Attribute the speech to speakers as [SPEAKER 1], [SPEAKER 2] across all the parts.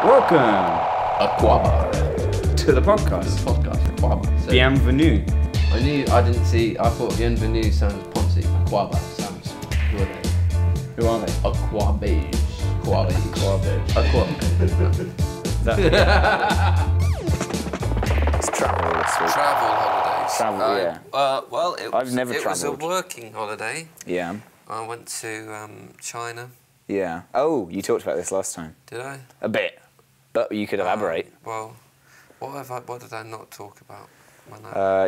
[SPEAKER 1] Welcome
[SPEAKER 2] Aquaba.
[SPEAKER 1] to the podcast.
[SPEAKER 2] Aquaba. So
[SPEAKER 1] Bienvenue.
[SPEAKER 2] I didn't see. I thought bienvenue sounds poncy. Aquaba sounds. Who are they?
[SPEAKER 1] Who are they?
[SPEAKER 2] Aquabage.
[SPEAKER 1] That,
[SPEAKER 3] It's travel this week.
[SPEAKER 4] Travel holidays.
[SPEAKER 3] Travel, yeah.
[SPEAKER 4] Well,
[SPEAKER 3] I've never
[SPEAKER 4] it was a
[SPEAKER 3] travelled.
[SPEAKER 4] working holiday.
[SPEAKER 3] Yeah.
[SPEAKER 4] I went to China.
[SPEAKER 3] Yeah. Oh, you talked about this last time.
[SPEAKER 4] Did I?
[SPEAKER 3] A bit. But you could elaborate.
[SPEAKER 4] Well, what did I not talk about?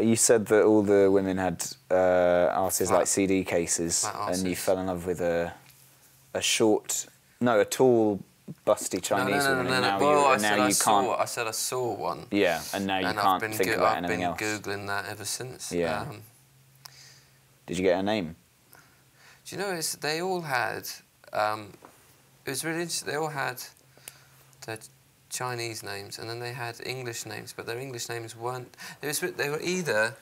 [SPEAKER 3] You said that all the women had asses like CD cases,
[SPEAKER 4] like
[SPEAKER 3] and you
[SPEAKER 4] arses.
[SPEAKER 3] fell in love with a tall, busty Chinese woman, and now
[SPEAKER 4] Well, I
[SPEAKER 3] can't.
[SPEAKER 4] I saw one.
[SPEAKER 3] Yeah, and now you
[SPEAKER 4] And
[SPEAKER 3] can't think about anything else.
[SPEAKER 4] I've been googling that ever since.
[SPEAKER 3] Yeah. Did you get a name?
[SPEAKER 4] Do you know they all had? It was really interesting. They all had their Chinese names, and then they had English names, but their English names weren't. They were either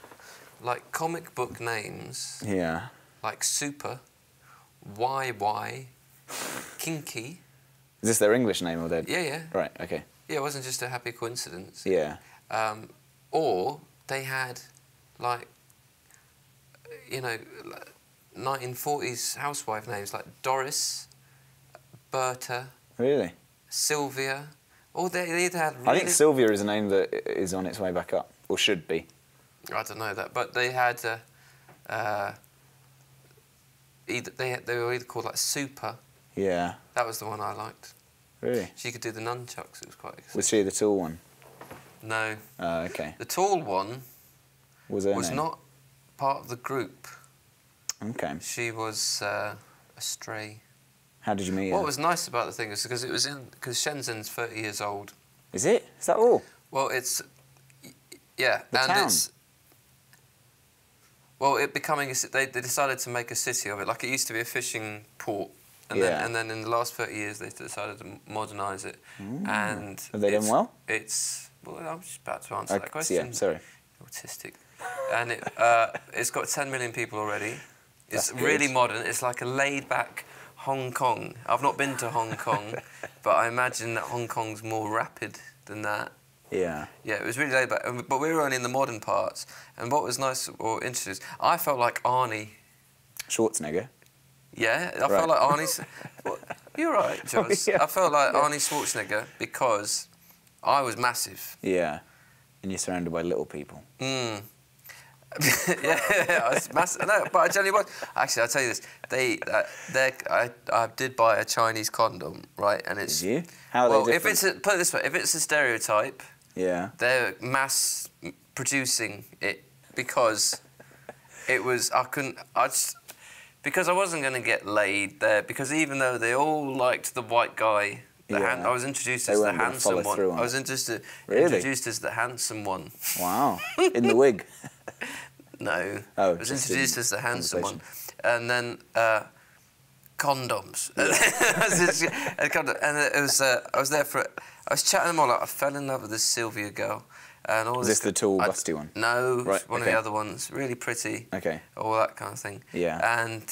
[SPEAKER 4] like comic book names,
[SPEAKER 3] Yeah.
[SPEAKER 4] like Super, YY, Kinky.
[SPEAKER 3] Is this their English name or their?
[SPEAKER 4] Yeah.
[SPEAKER 3] Right. Okay.
[SPEAKER 4] Yeah, it wasn't just a happy coincidence.
[SPEAKER 3] Yeah.
[SPEAKER 4] Or they had, like, 1940s housewife names like Doris, Berta,
[SPEAKER 3] Really?
[SPEAKER 4] Sylvia. Or they either had. Really,
[SPEAKER 3] I think Sylvia is a name that is on its way back up, or should be.
[SPEAKER 4] I don't know that, but they had. They were either called like Super.
[SPEAKER 3] Yeah.
[SPEAKER 4] That was the one I liked.
[SPEAKER 3] Really?
[SPEAKER 4] She could do the nunchucks. It was quite exciting.
[SPEAKER 3] Was she the tall one?
[SPEAKER 4] No.
[SPEAKER 3] Okay.
[SPEAKER 4] The tall one
[SPEAKER 3] Was her
[SPEAKER 4] was
[SPEAKER 3] name?
[SPEAKER 4] not part of the group.
[SPEAKER 3] Okay.
[SPEAKER 4] She was a stray.
[SPEAKER 3] How did you meet her?
[SPEAKER 4] What was nice about the thing is because Shenzhen's 30 years old.
[SPEAKER 3] Is it? Is that all?
[SPEAKER 4] Well, it's yeah,
[SPEAKER 3] The
[SPEAKER 4] and
[SPEAKER 3] town?
[SPEAKER 4] it's well, it becoming they decided to make a city of it. Like it used to be a fishing port, and
[SPEAKER 3] Yeah.
[SPEAKER 4] then in the last 30 years they decided to modernise it. And
[SPEAKER 3] Have they done well?
[SPEAKER 4] Well, I was just about to answer that question.
[SPEAKER 3] Yeah. Sorry.
[SPEAKER 4] Autistic, and it's got 10 million people already. It's
[SPEAKER 3] That's
[SPEAKER 4] really
[SPEAKER 3] good.
[SPEAKER 4] modern. It's like a laid-back Hong Kong. I've not been to Hong Kong, but I imagine that Hong Kong's more rapid than that.
[SPEAKER 3] Yeah.
[SPEAKER 4] Yeah, it was really laid back, but we were only in the modern parts. And what was nice or interesting is I felt like Arnie.
[SPEAKER 3] Schwarzenegger.
[SPEAKER 4] Yeah, I felt like Arnie's. Well, you're right, Joss.
[SPEAKER 3] Yeah.
[SPEAKER 4] I felt like Arnie Schwarzenegger because I was massive.
[SPEAKER 3] Yeah. And you're surrounded by little people.
[SPEAKER 4] Yeah, I was massive. No, but I tell you what. Actually, I'll tell you this. I did buy a Chinese condom, right? And it's.
[SPEAKER 3] Did you? How are
[SPEAKER 4] Well,
[SPEAKER 3] they
[SPEAKER 4] if
[SPEAKER 3] different?
[SPEAKER 4] put it this way, if it's a stereotype,
[SPEAKER 3] Yeah.
[SPEAKER 4] they're mass producing it because it was because I wasn't going to get laid there because even though they all liked the white guy,
[SPEAKER 3] Yeah.
[SPEAKER 4] I was introduced
[SPEAKER 3] They
[SPEAKER 4] as the
[SPEAKER 3] weren't gonna
[SPEAKER 4] handsome
[SPEAKER 3] follow
[SPEAKER 4] one.
[SPEAKER 3] through on
[SPEAKER 4] I was
[SPEAKER 3] it.
[SPEAKER 4] introduced as the handsome one.
[SPEAKER 3] Wow. In the wig.
[SPEAKER 4] No,
[SPEAKER 3] Oh,
[SPEAKER 4] I was
[SPEAKER 3] just
[SPEAKER 4] introduced
[SPEAKER 3] in
[SPEAKER 4] as the handsome one,
[SPEAKER 3] conversation.
[SPEAKER 4] and then condoms. And it was I was there for. I was chatting them all up. I fell in love with this Sylvia girl, and all
[SPEAKER 3] Is
[SPEAKER 4] this.
[SPEAKER 3] this the tall, busty one?
[SPEAKER 4] No,
[SPEAKER 3] Right,
[SPEAKER 4] one of
[SPEAKER 3] okay.
[SPEAKER 4] the other ones, really pretty.
[SPEAKER 3] Okay.
[SPEAKER 4] All that kind of thing.
[SPEAKER 3] Yeah.
[SPEAKER 4] And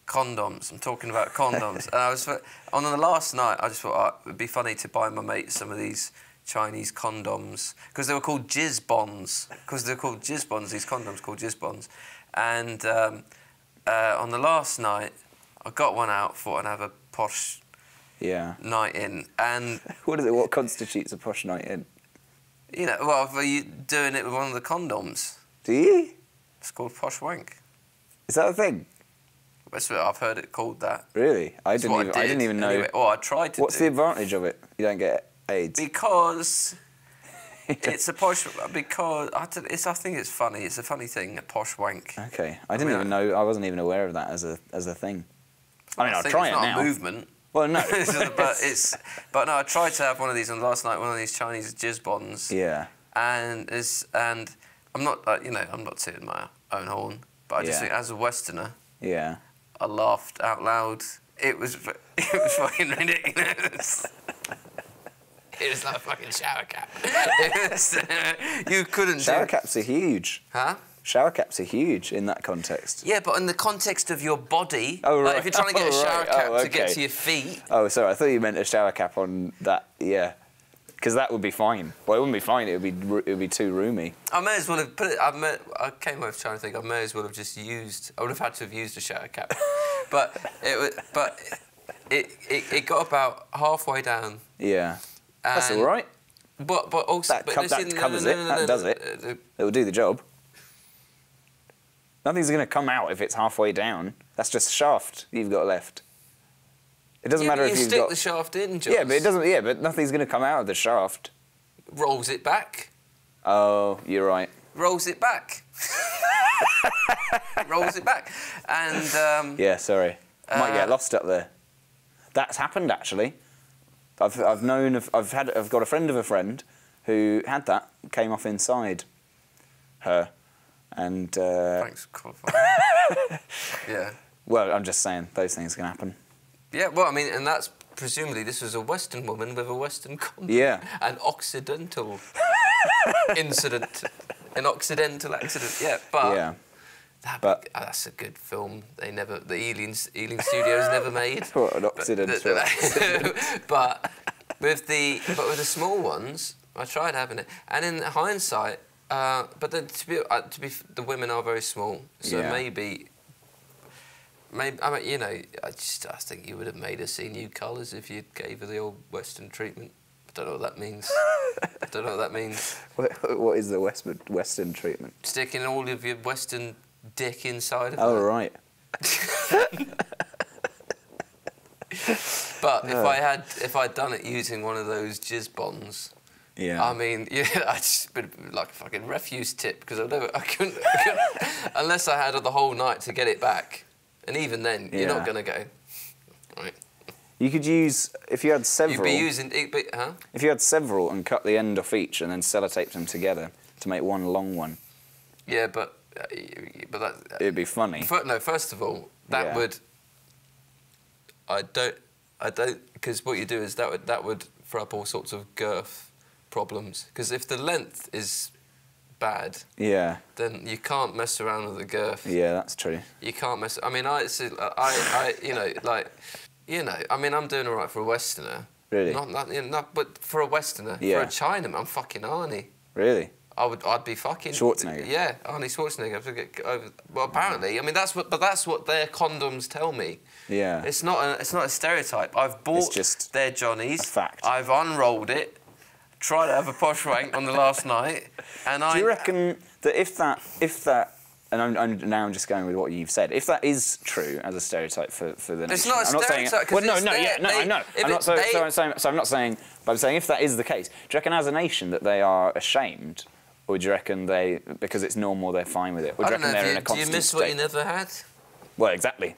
[SPEAKER 4] condoms. I'm talking about condoms. And I was on the last night. I just thought it'd be funny to buy my mate some of these Chinese condoms because they were called jizz bonds. Because they're called jizz bonds. These condoms called jizz bonds. And on the last night, I got one out. Thought I'd have a posh
[SPEAKER 3] Yeah.
[SPEAKER 4] night in. And
[SPEAKER 3] What constitutes a posh night in?
[SPEAKER 4] you know, well, were you doing it with one of the condoms?
[SPEAKER 3] Do you?
[SPEAKER 4] It's called posh wank.
[SPEAKER 3] Is that a thing?
[SPEAKER 4] That's what I've heard it called that.
[SPEAKER 3] Really? I
[SPEAKER 4] That's what
[SPEAKER 3] didn't even know.
[SPEAKER 4] Anyway, I tried to.
[SPEAKER 3] What's the advantage of it? You don't get AIDS.
[SPEAKER 4] Because it's a posh. Because I think it's funny. It's a funny thing. A posh wank.
[SPEAKER 3] Okay. I didn't even know. I wasn't even aware of that as a thing. I mean, I'll
[SPEAKER 4] think
[SPEAKER 3] try
[SPEAKER 4] it's
[SPEAKER 3] it
[SPEAKER 4] not
[SPEAKER 3] now.
[SPEAKER 4] a movement.
[SPEAKER 3] Well, no.
[SPEAKER 4] But no, I tried to have one of these on last night. One of these Chinese jizz bonds.
[SPEAKER 3] Yeah.
[SPEAKER 4] And I'm not I'm not tooting my own horn, but I just think as a Westerner,
[SPEAKER 3] Yeah.
[SPEAKER 4] I laughed out loud. It was fucking ridiculous. It was like a fucking shower cap. You couldn't
[SPEAKER 3] Shower
[SPEAKER 4] do...
[SPEAKER 3] caps are huge.
[SPEAKER 4] Huh?
[SPEAKER 3] Shower caps are huge in that context.
[SPEAKER 4] Yeah, but in the context of your body,
[SPEAKER 3] Oh,
[SPEAKER 4] like
[SPEAKER 3] right.
[SPEAKER 4] if you're trying to get a
[SPEAKER 3] Oh,
[SPEAKER 4] shower
[SPEAKER 3] right.
[SPEAKER 4] cap
[SPEAKER 3] Oh,
[SPEAKER 4] to get
[SPEAKER 3] okay.
[SPEAKER 4] to your feet.
[SPEAKER 3] Oh, sorry, I thought you meant a shower cap on that, yeah. Because that would be fine. Well, it wouldn't be fine, it would be too roomy.
[SPEAKER 4] I may as well have put it, I came over trying to think, I may as well have just used, I would have had to have used a shower cap. but it got about halfway down.
[SPEAKER 3] Yeah. That's
[SPEAKER 4] and-
[SPEAKER 3] all right.
[SPEAKER 4] But also...
[SPEAKER 3] That
[SPEAKER 4] but
[SPEAKER 3] covers it. That does it. It will do the job. Nothing's going to come out if it's halfway down. That's just shaft you've got left. It doesn't matter if
[SPEAKER 4] you
[SPEAKER 3] you've
[SPEAKER 4] stick
[SPEAKER 3] got...
[SPEAKER 4] the shaft in, Josh.
[SPEAKER 3] Yeah, but it doesn't... Yeah, but nothing's going to come out of the shaft.
[SPEAKER 4] Rolls it back.
[SPEAKER 3] Oh, you're right.
[SPEAKER 4] Rolls it back. Rolls it back. And...
[SPEAKER 3] Yeah, sorry. I might get lost up there. That's happened, actually. I've got a friend of a friend who had that, came off inside her, and...
[SPEAKER 4] Thanks for qualifying. Yeah.
[SPEAKER 3] Well, I'm just saying, those things can happen.
[SPEAKER 4] Yeah, well, I mean, and that's presumably this was a Western woman with a Western condom.
[SPEAKER 3] Yeah.
[SPEAKER 4] An Occidental incident. An Occidental accident, yeah, but...
[SPEAKER 3] Yeah.
[SPEAKER 4] That's a good film. The Ealing Studios never made.
[SPEAKER 3] What an Occidental.
[SPEAKER 4] But with the small ones, I tried having it, and in hindsight, but then the women are very small, so
[SPEAKER 3] Yeah.
[SPEAKER 4] maybe I mean, you know, I think you would have made her see new colours if you gave her the old Western treatment. I don't know what that means. I don't know what that means.
[SPEAKER 3] What is the Western treatment?
[SPEAKER 4] Sticking all of your Western dick inside of
[SPEAKER 3] Oh,
[SPEAKER 4] her.
[SPEAKER 3] right.
[SPEAKER 4] But if I'd done it using one of those jizz bonds,
[SPEAKER 3] Yeah.
[SPEAKER 4] I mean, yeah, I'd just been like a fucking refuse tip because I couldn't unless I had the whole night to get it back, and even then you're not gonna go. Right.
[SPEAKER 3] You could use, if you had several...
[SPEAKER 4] You'd be using it, huh?
[SPEAKER 3] If you had several and cut the end off each and then sellotaped them together to make one long one.
[SPEAKER 4] Yeah, but that...
[SPEAKER 3] It'd be funny.
[SPEAKER 4] No, first of all, that would... I don't... Because what you do is that would throw up all sorts of girth problems. Because if the length is bad...
[SPEAKER 3] Yeah.
[SPEAKER 4] Then you can't mess around with the girth.
[SPEAKER 3] Yeah, that's true.
[SPEAKER 4] You can't mess... I mean, I mean, I'm doing all right for a Westerner.
[SPEAKER 3] Really?
[SPEAKER 4] But for a Westerner, for a Chinaman, I'm fucking Arnie.
[SPEAKER 3] Really?
[SPEAKER 4] I'd be fucking...
[SPEAKER 3] Schwarzenegger?
[SPEAKER 4] Yeah, Arnie Schwarzenegger. Well, apparently. I mean, that's what their condoms tell me.
[SPEAKER 3] Yeah.
[SPEAKER 4] It's not a stereotype. I've bought
[SPEAKER 3] just
[SPEAKER 4] their Johnnies.
[SPEAKER 3] a fact.
[SPEAKER 4] I've unrolled it, tried to have a posh wank on the last night, and
[SPEAKER 3] Do you reckon that if that, and I'm just going with what you've said, if that is true as a stereotype for the nation...
[SPEAKER 4] It's not a stereotype,
[SPEAKER 3] Well, I know. I'm not saying... But I'm saying if that is the case, do you reckon as a nation that they are ashamed? Or do you reckon because it's normal, they're fine with it? Or do you reckon they're in a constant
[SPEAKER 4] do you miss
[SPEAKER 3] state?
[SPEAKER 4] what you never had?
[SPEAKER 3] Well, exactly.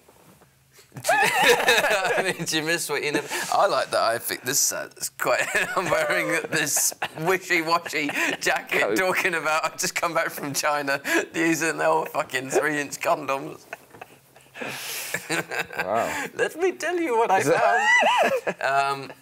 [SPEAKER 4] I mean, do you miss what you never... I like that. I think this is quite... I'm wearing this wishy-washy jacket talking about I've just come back from China using their old fucking 3-inch condoms.
[SPEAKER 3] Wow.
[SPEAKER 4] Let me tell you what I found.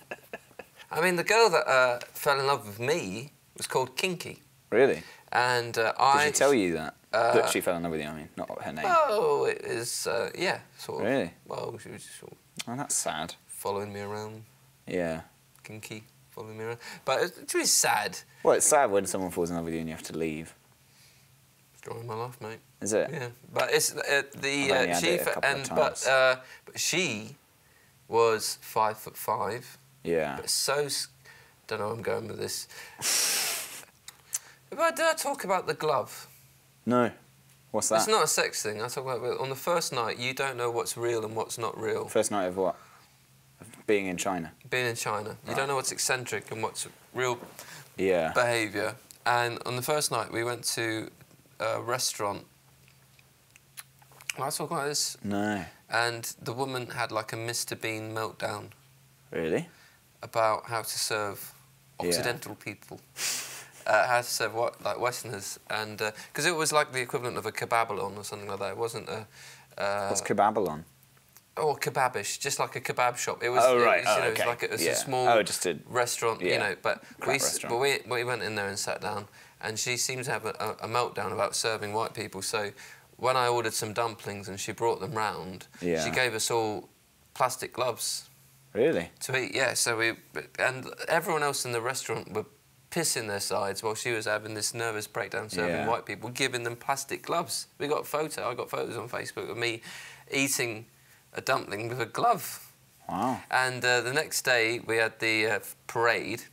[SPEAKER 4] I mean, the girl that fell in love with me was called Kinky.
[SPEAKER 3] Really?
[SPEAKER 4] And
[SPEAKER 3] Did she tell you that? That she fell in love with you, I mean, not her name.
[SPEAKER 4] Oh, it is, yeah, sort of.
[SPEAKER 3] Really?
[SPEAKER 4] Well, she was just sort of
[SPEAKER 3] Oh, that's sad.
[SPEAKER 4] following me around.
[SPEAKER 3] Yeah.
[SPEAKER 4] Kinky, following me around. But it's really sad.
[SPEAKER 3] Well, it's sad when someone falls in love with you and you have to leave.
[SPEAKER 4] Story of my life, mate.
[SPEAKER 3] Is it?
[SPEAKER 4] Yeah, but it's
[SPEAKER 3] I've only had it a couple of times.
[SPEAKER 4] but she was 5'5".
[SPEAKER 3] Yeah.
[SPEAKER 4] But don't know where I'm going with this. But did I talk about the glove?
[SPEAKER 3] No. What's that?
[SPEAKER 4] It's not a sex thing. I talk about on the first night. You don't know what's real and what's not real.
[SPEAKER 3] First night of what? Of being in China.
[SPEAKER 4] Being in China, you don't know what's eccentric and what's real
[SPEAKER 3] Yeah.
[SPEAKER 4] behaviour. And on the first night, we went to a restaurant. Can I talk about this?
[SPEAKER 3] No.
[SPEAKER 4] And the woman had like a Mr. Bean meltdown
[SPEAKER 3] Really?
[SPEAKER 4] about how to serve Occidental people. How to serve like Westerners, and because it was like the equivalent of a kebabalon or something like that. It wasn't a.
[SPEAKER 3] What's kebabalon?
[SPEAKER 4] Or kebabish, just like a kebab shop. It was.
[SPEAKER 3] Oh right.
[SPEAKER 4] It was,
[SPEAKER 3] Okay.
[SPEAKER 4] It was like it was
[SPEAKER 3] yeah.
[SPEAKER 4] a small
[SPEAKER 3] just a
[SPEAKER 4] restaurant, you know. But
[SPEAKER 3] crap restaurant.
[SPEAKER 4] we went in there and sat down, and she seemed to have a meltdown about serving white people. So when I ordered some dumplings and she brought them round, she gave us all plastic gloves.
[SPEAKER 3] Really?
[SPEAKER 4] To eat, yeah. So and everyone else in the restaurant were pissing their sides while she was having this nervous breakdown serving white people, giving them plastic gloves. I got photos on Facebook of me eating a dumpling with a glove.
[SPEAKER 3] Wow.
[SPEAKER 4] And the next day we had the parade,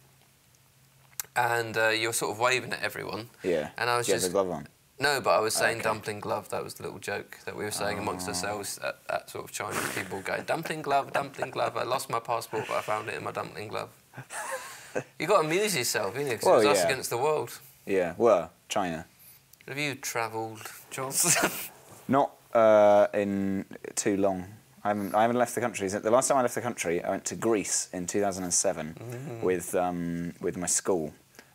[SPEAKER 4] and you're sort of waving at everyone.
[SPEAKER 3] Yeah.
[SPEAKER 4] And I was
[SPEAKER 3] you
[SPEAKER 4] just...
[SPEAKER 3] had the glove on?
[SPEAKER 4] No, but I was saying dumpling glove. That was the little joke that we were saying amongst ourselves at sort of Chinese people going, dumpling glove, dumpling glove. I lost my passport, but I found it in my dumpling glove. You got to amuse yourself, you know, because it was us against the world.
[SPEAKER 3] Yeah, well, China.
[SPEAKER 4] Have you travelled, John?
[SPEAKER 3] Not in too long. I haven't left the country. The last time I left the country, I went to Greece in 2007 with my school.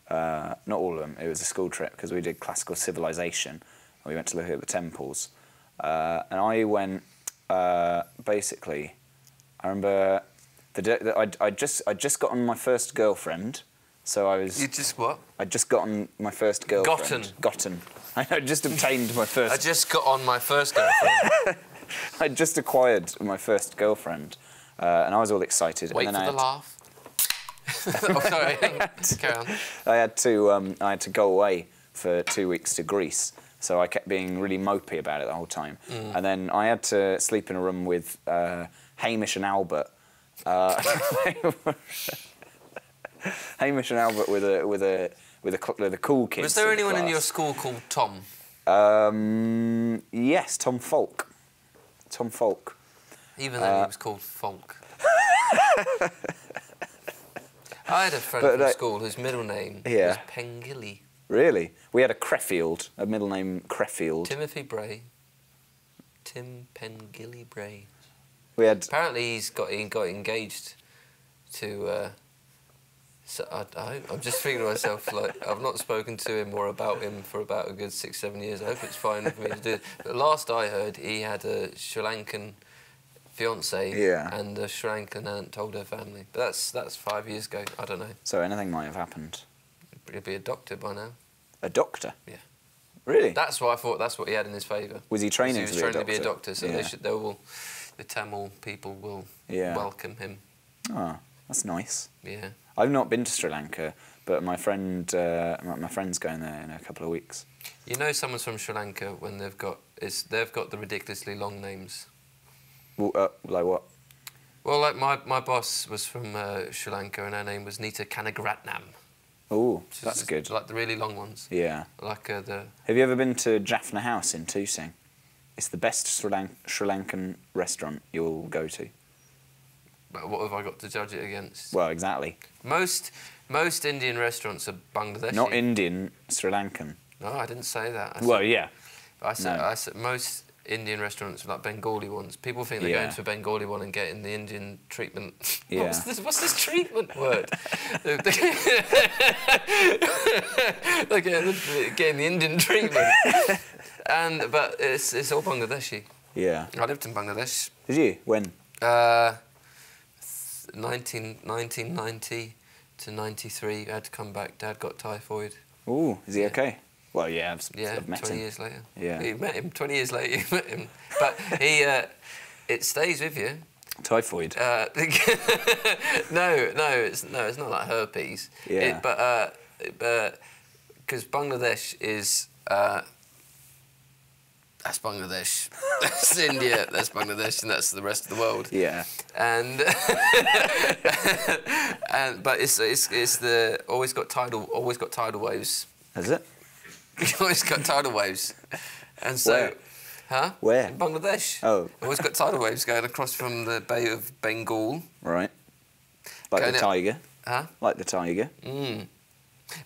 [SPEAKER 3] Not all of them. It was a school trip because we did classical civilization. And we went to look at the temples. And I went, basically, I remember the day that I'd just gotten my first girlfriend. So I was...
[SPEAKER 4] You just what?
[SPEAKER 3] I'd just gotten my first girlfriend. Gotten. I just obtained my first...
[SPEAKER 4] I just got on my first girlfriend.
[SPEAKER 3] I'd just acquired my first girlfriend. And I was all excited.
[SPEAKER 4] Wait
[SPEAKER 3] and then
[SPEAKER 4] for the laugh. Oh, sorry. Carry on.
[SPEAKER 3] I had to go away for 2 weeks to Greece, so I kept being really mopey about it the whole time. And then I had to sleep in a room with Hamish and Albert. Hamish and Albert with a cool kid.
[SPEAKER 4] Was there anyone in your school called Tom?
[SPEAKER 3] Yes, Tom Falk. Tom Falk.
[SPEAKER 4] Even though he was called Falk. I had a friend from school whose middle name was Pengilly.
[SPEAKER 3] Really? We had a Creffield, a middle name Creffield.
[SPEAKER 4] Timothy Bray. Tim Pengilly Bray.
[SPEAKER 3] We had...
[SPEAKER 4] Apparently he got engaged to... I'm just thinking to myself, like, I've not spoken to him or about him for about a good 6-7 years. I hope it's fine with me to do it. But last I heard, he had a Sri Lankan fiancée, and the Sri Lankan aunt told her family. But that's 5 years ago. I don't know.
[SPEAKER 3] So anything might have happened.
[SPEAKER 4] He'd be a doctor by now.
[SPEAKER 3] A doctor?
[SPEAKER 4] Yeah.
[SPEAKER 3] Really?
[SPEAKER 4] That's what I thought. That's what he had in his favour.
[SPEAKER 3] Was he training
[SPEAKER 4] to be a doctor? He was training to be a doctor, so the Tamil people will welcome him.
[SPEAKER 3] Oh, that's nice.
[SPEAKER 4] Yeah.
[SPEAKER 3] I've not been to Sri Lanka, but my friend's going there in a couple of weeks.
[SPEAKER 4] You know, someone's from Sri Lanka when they've got the ridiculously long names.
[SPEAKER 3] Well, like what?
[SPEAKER 4] Well, like my boss was from Sri Lanka, and her name was Nita Kanagaratnam.
[SPEAKER 3] Oh, that's good.
[SPEAKER 4] Like the really long ones.
[SPEAKER 3] Yeah.
[SPEAKER 4] Like the...
[SPEAKER 3] Have you ever been to Jaffna House in Tusing? It's the best Sri Lankan restaurant you'll go to.
[SPEAKER 4] But what have I got to judge it against?
[SPEAKER 3] Well, exactly.
[SPEAKER 4] Most Indian restaurants are Bangladeshi.
[SPEAKER 3] Not Indian, Sri Lankan.
[SPEAKER 4] No, I didn't say that. I said most Indian restaurants are like Bengali ones. People think they're going to a Bengali one and getting the Indian treatment.
[SPEAKER 3] Yeah.
[SPEAKER 4] What's this treatment word? They're getting the Indian treatment. But it's all Bangladeshi.
[SPEAKER 3] Yeah.
[SPEAKER 4] I lived in Bangladesh.
[SPEAKER 3] Did you? When?
[SPEAKER 4] 1990 to 93. I had to come back. Dad got typhoid.
[SPEAKER 3] Ooh, is he okay? Well, yeah, I've met
[SPEAKER 4] 20
[SPEAKER 3] him.
[SPEAKER 4] years later.
[SPEAKER 3] Yeah.
[SPEAKER 4] You met him 20 years later. You met him, but it stays with you.
[SPEAKER 3] Typhoid.
[SPEAKER 4] No, it's not like herpes.
[SPEAKER 3] Yeah.
[SPEAKER 4] Because Bangladesh is. That's Bangladesh. That's India. That's Bangladesh, and that's the rest of the world.
[SPEAKER 3] Yeah.
[SPEAKER 4] And but it's the always got tidal waves.
[SPEAKER 3] Has it?
[SPEAKER 4] Always got tidal waves, and so.
[SPEAKER 3] Where?
[SPEAKER 4] Huh?
[SPEAKER 3] Where?
[SPEAKER 4] In Bangladesh.
[SPEAKER 3] Oh.
[SPEAKER 4] Always got tidal waves going across from the Bay of Bengal.
[SPEAKER 3] Right. Like the tiger.
[SPEAKER 4] Huh?
[SPEAKER 3] Like the tiger.
[SPEAKER 4] Mm.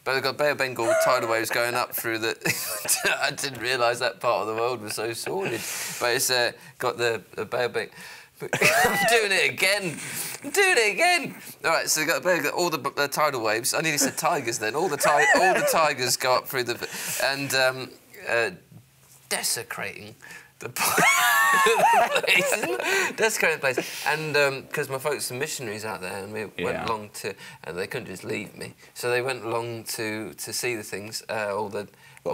[SPEAKER 4] But they've got Bay of Bengal tidal waves going up through the... I didn't realise that part of the world was so sordid. But it's got the Bay of Bengal... I'm doing it again! All right, so you've got all the tidal waves. I nearly said tigers then. All the tigers go up through the... And desecrating The place. That's kind of place. And because my folks are missionaries out there, and we went along to, and they couldn't just leave me, so they went along to see the things, all the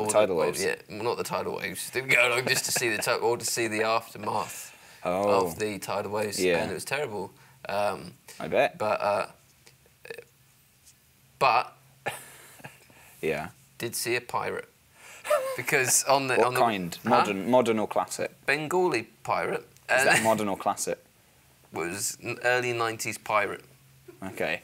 [SPEAKER 3] tidal waves.
[SPEAKER 4] Yeah, well, not the tidal waves. Didn't go along just to see or to see the aftermath of the tidal waves, and it was terrible.
[SPEAKER 3] I bet.
[SPEAKER 4] But
[SPEAKER 3] yeah,
[SPEAKER 4] did see a pirate. Because on the
[SPEAKER 3] what kind? Modern or classic?
[SPEAKER 4] Bengali pirate.
[SPEAKER 3] Is that modern or classic?
[SPEAKER 4] Was an early 90s pirate.
[SPEAKER 3] Okay.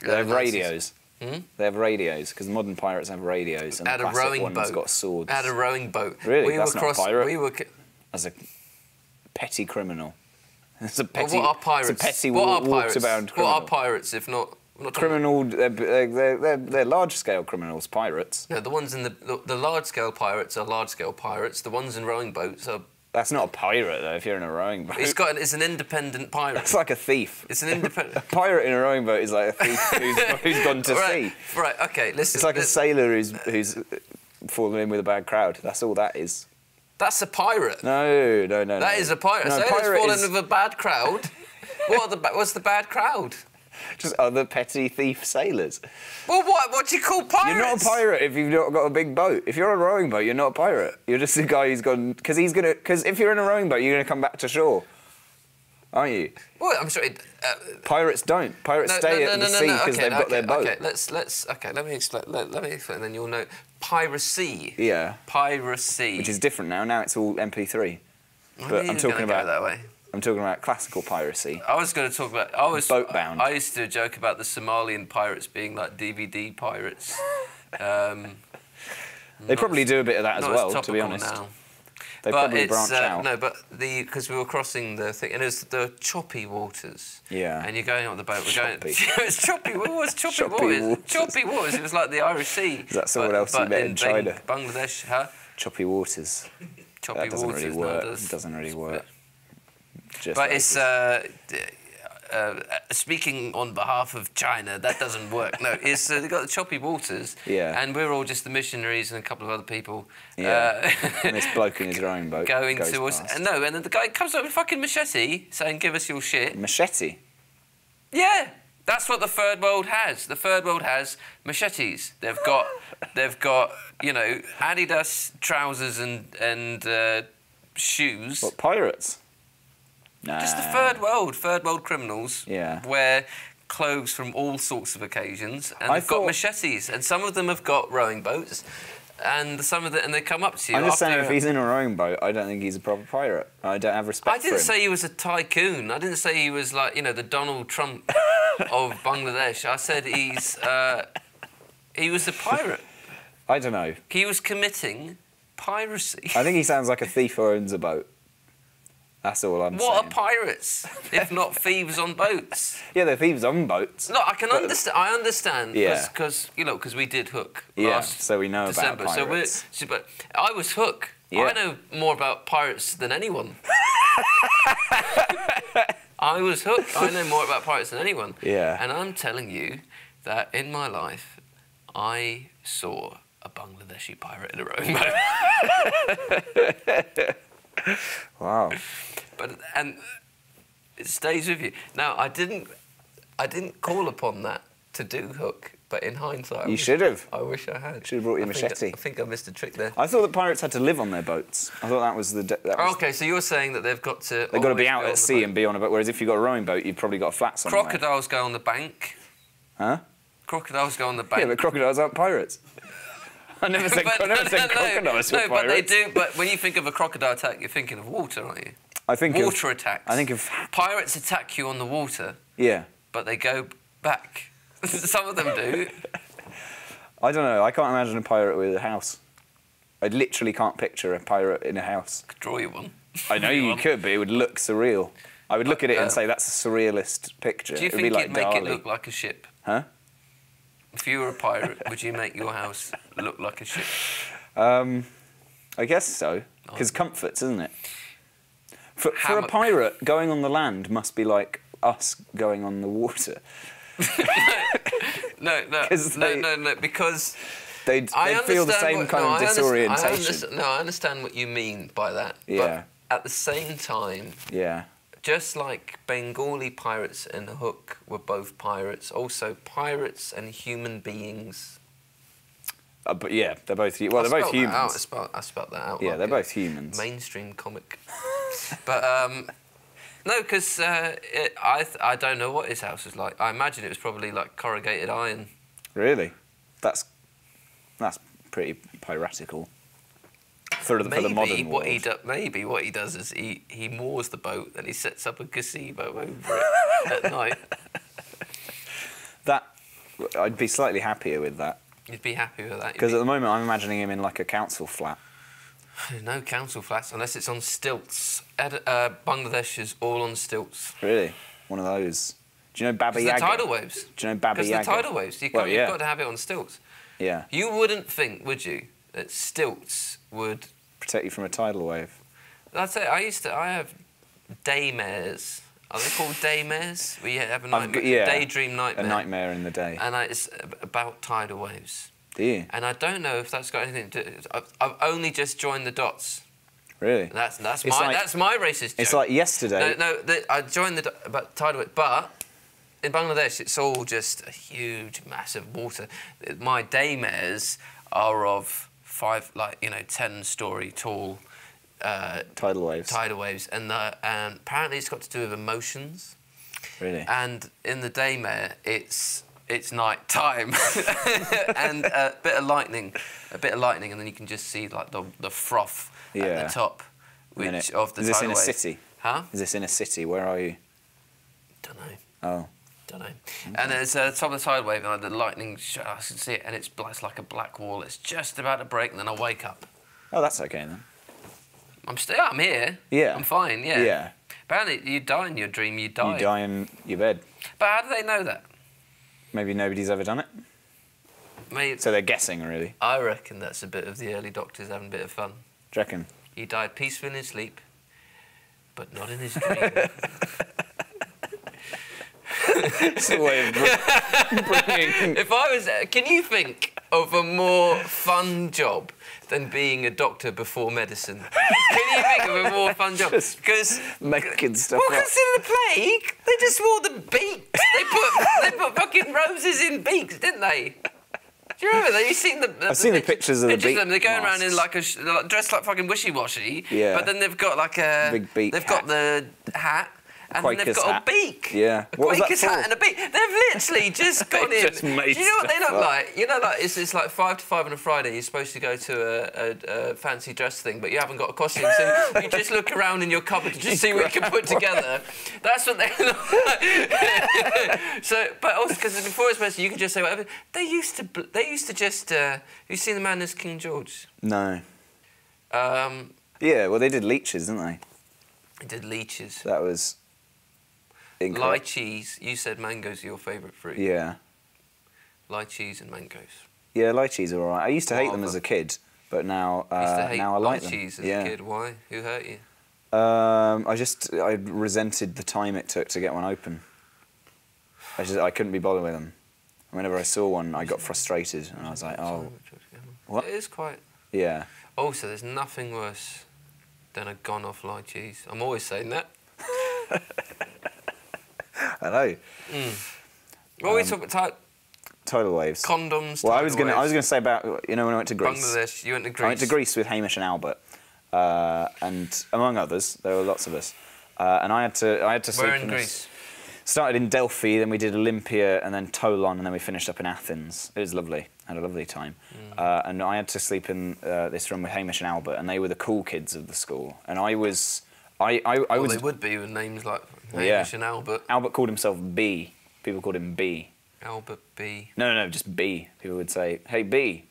[SPEAKER 3] They have radios. They have radios because modern pirates have radios, and the classic one's got swords.
[SPEAKER 4] At a rowing boat.
[SPEAKER 3] Really? That's not a pirate. That's a petty criminal. It's a petty.
[SPEAKER 4] What are pirates?
[SPEAKER 3] It's a petty waterbound criminal.
[SPEAKER 4] What are pirates if not?
[SPEAKER 3] Criminal. They're large-scale criminals. Pirates.
[SPEAKER 4] No, the ones in the large-scale pirates are large-scale pirates. The ones in rowing boats are.
[SPEAKER 3] That's not a pirate though. If you're in a rowing boat,
[SPEAKER 4] it's an independent pirate.
[SPEAKER 3] It's like a thief.
[SPEAKER 4] It's an independent.
[SPEAKER 3] A pirate in a rowing boat is like a thief who's gone to sea.
[SPEAKER 4] Right. Okay. Listen.
[SPEAKER 3] It's like a sailor who's fallen in with a bad crowd. That's all that is.
[SPEAKER 4] That's a pirate.
[SPEAKER 3] No.
[SPEAKER 4] That is a pirate.
[SPEAKER 3] No,
[SPEAKER 4] A sailor's fallen with a bad crowd. What's the bad crowd?
[SPEAKER 3] Just other petty thief sailors.
[SPEAKER 4] Well, what do you call pirates?
[SPEAKER 3] You're not a pirate if you've not got a big boat. If you're on a rowing boat, you're not a pirate. You're just a guy who's gone... Because if you're in a rowing boat, you're going to come back to shore. Aren't you?
[SPEAKER 4] Well, I'm sorry.
[SPEAKER 3] Pirates don't. Pirates stay at the sea because they've got their boat.
[SPEAKER 4] Okay, let me explain. Let me explain, then you'll know. Piracy.
[SPEAKER 3] Yeah.
[SPEAKER 4] Piracy.
[SPEAKER 3] Which is different now. Now it's all MP3. But I'm talking about...
[SPEAKER 4] that way.
[SPEAKER 3] I'm talking about classical piracy.
[SPEAKER 4] I was going to talk about...
[SPEAKER 3] Boatbound.
[SPEAKER 4] I used to joke about the Somalian pirates being like DVD pirates.
[SPEAKER 3] They probably do a bit of that as well, to be honest.
[SPEAKER 4] Now.
[SPEAKER 3] They probably branch out.
[SPEAKER 4] No, but because we were crossing the thing, and it was the choppy waters.
[SPEAKER 3] Yeah.
[SPEAKER 4] And you're going on the boat.
[SPEAKER 3] Choppy.
[SPEAKER 4] It's choppy. What was choppy waters? Choppy waters. It was like the Irish Sea.
[SPEAKER 3] Is that someone else you met in China?
[SPEAKER 4] Bangladesh, huh?
[SPEAKER 3] Choppy waters.
[SPEAKER 4] Choppy
[SPEAKER 3] that doesn't
[SPEAKER 4] waters.
[SPEAKER 3] really work. It doesn't really work.
[SPEAKER 4] But it's speaking on behalf of China, that doesn't work. No, it's they've got the choppy waters, and we're all just the missionaries and a couple of other people.
[SPEAKER 3] Yeah, and this bloke in his rowing boat
[SPEAKER 4] going
[SPEAKER 3] goes
[SPEAKER 4] to us.
[SPEAKER 3] past.
[SPEAKER 4] No, and then the guy comes up with a fucking machete, saying, "Give us your shit."
[SPEAKER 3] Machete.
[SPEAKER 4] Yeah, that's what the third world has. The third world has machetes. They've got Adidas trousers and shoes.
[SPEAKER 3] What, pirates? Nah.
[SPEAKER 4] Just the third world criminals.
[SPEAKER 3] Yeah.
[SPEAKER 4] Wear clothes from all sorts of occasions, and they've got machetes, and some of them have got rowing boats, and and they come up to you.
[SPEAKER 3] I'm just saying, if he's in a rowing boat, I don't think he's a proper pirate. I don't have respect for him.
[SPEAKER 4] I didn't say he was a tycoon. I didn't say he was like the Donald Trump of Bangladesh. I said he was a pirate.
[SPEAKER 3] I don't know.
[SPEAKER 4] He was committing piracy.
[SPEAKER 3] I think he sounds like a thief who owns a boat. That's all I'm saying.
[SPEAKER 4] What are pirates if not thieves on boats?
[SPEAKER 3] Yeah, they're thieves on boats.
[SPEAKER 4] No, I can understand. I understand because we did Hook last
[SPEAKER 3] so we know
[SPEAKER 4] December.
[SPEAKER 3] about pirates.
[SPEAKER 4] But I was Hook.
[SPEAKER 3] Yeah.
[SPEAKER 4] I know more about pirates than anyone. I was Hook. I know more about pirates than anyone.
[SPEAKER 3] Yeah.
[SPEAKER 4] And I'm telling you that in my life, I saw a Bangladeshi pirate in a rowing boat.
[SPEAKER 3] Wow.
[SPEAKER 4] And it stays with you. Now, I didn't call upon that to do Hook, but in hindsight,
[SPEAKER 3] you should have.
[SPEAKER 4] I wish I had.
[SPEAKER 3] Should have brought your machete.
[SPEAKER 4] I think I missed a trick there.
[SPEAKER 3] I thought that pirates had to live on their boats. I thought that was the.
[SPEAKER 4] Okay, so you're saying that they've got to.
[SPEAKER 3] They've got to be out at sea and be on a boat. Whereas if you've got a rowing boat, you've probably got a flat somewhere.
[SPEAKER 4] Crocodiles go on the bank.
[SPEAKER 3] Huh?
[SPEAKER 4] Crocodiles go on the bank.
[SPEAKER 3] Yeah, but crocodiles aren't pirates. I never said crocodiles were pirates.
[SPEAKER 4] But they do. But when you think of a crocodile attack, you're thinking of water, aren't you?
[SPEAKER 3] I think
[SPEAKER 4] water attacks.
[SPEAKER 3] I think of
[SPEAKER 4] pirates attack you on the water.
[SPEAKER 3] Yeah.
[SPEAKER 4] But they go back. Some of them do.
[SPEAKER 3] I don't know. I can't imagine a pirate with a house. I literally can't picture a pirate in a house.
[SPEAKER 4] Could draw you one.
[SPEAKER 3] I know you could, but it would look surreal. I would look at it and say that's a surrealist picture.
[SPEAKER 4] Do you think you'd make it look like a ship?
[SPEAKER 3] Huh?
[SPEAKER 4] If you were a pirate, would you make your house look like a ship?
[SPEAKER 3] I guess so. Because comforts, isn't it? For a pirate, going on the land must be like us going on the water.
[SPEAKER 4] No, because
[SPEAKER 3] they'd feel the same kind of disorientation.
[SPEAKER 4] I understand what you mean by that.
[SPEAKER 3] Yeah.
[SPEAKER 4] at the same time,
[SPEAKER 3] Yeah.
[SPEAKER 4] just like Bengali pirates and Hook were both pirates, also pirates and human beings.
[SPEAKER 3] But yeah, they're both. Well, they're both humans.
[SPEAKER 4] I spelled that out.
[SPEAKER 3] Yeah,
[SPEAKER 4] like
[SPEAKER 3] they're
[SPEAKER 4] a
[SPEAKER 3] both humans.
[SPEAKER 4] Mainstream comic. But no, because I don't know what his house was like. I imagine it was probably like corrugated iron.
[SPEAKER 3] Really? That's pretty piratical. For the modern world.
[SPEAKER 4] Maybe what he does is he moors the boat and he sets up a gazebo over it at night.
[SPEAKER 3] That I'd be slightly happier with that.
[SPEAKER 4] You'd be happy with that.
[SPEAKER 3] Because at the moment I'm imagining him in like a council flat.
[SPEAKER 4] No council flats unless it's on stilts. Bangladesh is all on stilts.
[SPEAKER 3] Really? One of those. Do you know Baba Yaga?
[SPEAKER 4] The tidal waves.
[SPEAKER 3] Do you know Baba Yaga?
[SPEAKER 4] Because the tidal waves. You've got to have it on stilts.
[SPEAKER 3] Yeah.
[SPEAKER 4] You wouldn't think, would you, that stilts would
[SPEAKER 3] Protect you from a tidal wave.
[SPEAKER 4] That's it. I have daymares. Are they called daymares? Where you have a nightmare, daydream nightmare.
[SPEAKER 3] A nightmare in the day.
[SPEAKER 4] And it's about tidal waves.
[SPEAKER 3] Do you?
[SPEAKER 4] And I don't know if that's got anything to do. I've only just joined the dots.
[SPEAKER 3] Really?
[SPEAKER 4] That's my racist joke.
[SPEAKER 3] It's like yesterday.
[SPEAKER 4] I joined about tidal waves, but in Bangladesh it's all just a huge, massive water. My daymares are of 10-story tall.
[SPEAKER 3] Tidal waves.
[SPEAKER 4] Tidal waves, and apparently it's got to do with emotions.
[SPEAKER 3] Really?
[SPEAKER 4] And in the daymare, it's night time, and a bit of lightning, and then you can just see like the froth at the top, of the tidal wave.
[SPEAKER 3] Is this in a city?
[SPEAKER 4] Huh?
[SPEAKER 3] Is this in a city? Where are you?
[SPEAKER 4] Don't know.
[SPEAKER 3] Oh.
[SPEAKER 4] Don't know. Okay. And it's top of the tidal wave, and the lightning, I can see it, and it's like a black wall. It's just about to break, and then I wake up.
[SPEAKER 3] Oh, that's okay then.
[SPEAKER 4] I'm here.
[SPEAKER 3] Yeah.
[SPEAKER 4] I'm fine, yeah.
[SPEAKER 3] Yeah.
[SPEAKER 4] Apparently, you die in your dream, you die.
[SPEAKER 3] You die in your bed.
[SPEAKER 4] But how do they know that?
[SPEAKER 3] Maybe nobody's ever done it.
[SPEAKER 4] Maybe.
[SPEAKER 3] So they're guessing, really.
[SPEAKER 4] I reckon that's a bit of the early doctors having a bit of fun.
[SPEAKER 3] Do you reckon?
[SPEAKER 4] He died peacefully in his sleep, but not in his dream.
[SPEAKER 3] It's a way of bringing...
[SPEAKER 4] If I was... Can you think of a more fun job than being a doctor before medicine? Can you think of a more fun job? Because
[SPEAKER 3] making stuff
[SPEAKER 4] up. Because in the plague, they just wore the beaks. They put fucking roses in beaks, didn't they? Do you remember that? You've seen
[SPEAKER 3] I've seen the pictures of the beak
[SPEAKER 4] They're going around in
[SPEAKER 3] masks.
[SPEAKER 4] like dressed like fucking wishy-washy.
[SPEAKER 3] Yeah.
[SPEAKER 4] But then they've got like a...
[SPEAKER 3] Big beak
[SPEAKER 4] They've
[SPEAKER 3] hat.
[SPEAKER 4] got the hat. And then they've
[SPEAKER 3] Quaker's
[SPEAKER 4] got
[SPEAKER 3] hat.
[SPEAKER 4] a beak.
[SPEAKER 3] Yeah.
[SPEAKER 4] A
[SPEAKER 3] What was that
[SPEAKER 4] Quaker's
[SPEAKER 3] for?
[SPEAKER 4] hat and a beak. They've literally just gone in.
[SPEAKER 3] just made
[SPEAKER 4] Do you know what they
[SPEAKER 3] stuff
[SPEAKER 4] look
[SPEAKER 3] up.
[SPEAKER 4] like? You know, like it's like 5 to 5 on a Friday. You're supposed to go to a fancy dress thing, but you haven't got a costume, so you just look around in your cupboard to just see what you can put together. That's what they look like. So, but also because before it's medicine, you could just say whatever. They used to just. You seen The Man as King George?
[SPEAKER 3] No. Yeah, well, they did leeches, didn't they?
[SPEAKER 4] They did leeches.
[SPEAKER 3] That was... incorrect.
[SPEAKER 4] Lychees. You said mangoes are your favourite fruit.
[SPEAKER 3] Yeah.
[SPEAKER 4] Lychees and mangoes.
[SPEAKER 3] Yeah, lychees are alright. I used to hate them as a kid, but now, now I like them.
[SPEAKER 4] Lychees as a kid. Why? Who hurt you?
[SPEAKER 3] I resented the time it took to get one open. I couldn't be bothered with them. Whenever I saw one, I got frustrated, and I was like, oh, what?
[SPEAKER 4] It is quite...
[SPEAKER 3] Yeah.
[SPEAKER 4] Also, there's nothing worse than a gone-off lychees. I'm always saying that.
[SPEAKER 3] I know.
[SPEAKER 4] What are we talking about?
[SPEAKER 3] Tidal waves.
[SPEAKER 4] Condoms.
[SPEAKER 3] Well, I was gonna say about when I went to Greece.
[SPEAKER 4] Bangladesh. You went to Greece.
[SPEAKER 3] I went to Greece with Hamish and Albert, and among others, there were lots of us, and I had to sleep.
[SPEAKER 4] Where in Greece?
[SPEAKER 3] Started in Delphi, then we did Olympia, and then Toulon, and then we finished up in Athens. It was lovely. Had a lovely time. And I had to sleep in this room with Hamish and Albert, and they were the cool kids of the school, and I was.
[SPEAKER 4] They would be with names like Hamish and Albert.
[SPEAKER 3] Albert called himself B. People called him B.
[SPEAKER 4] Albert B.
[SPEAKER 3] No, just B. People would say, "Hey, B,"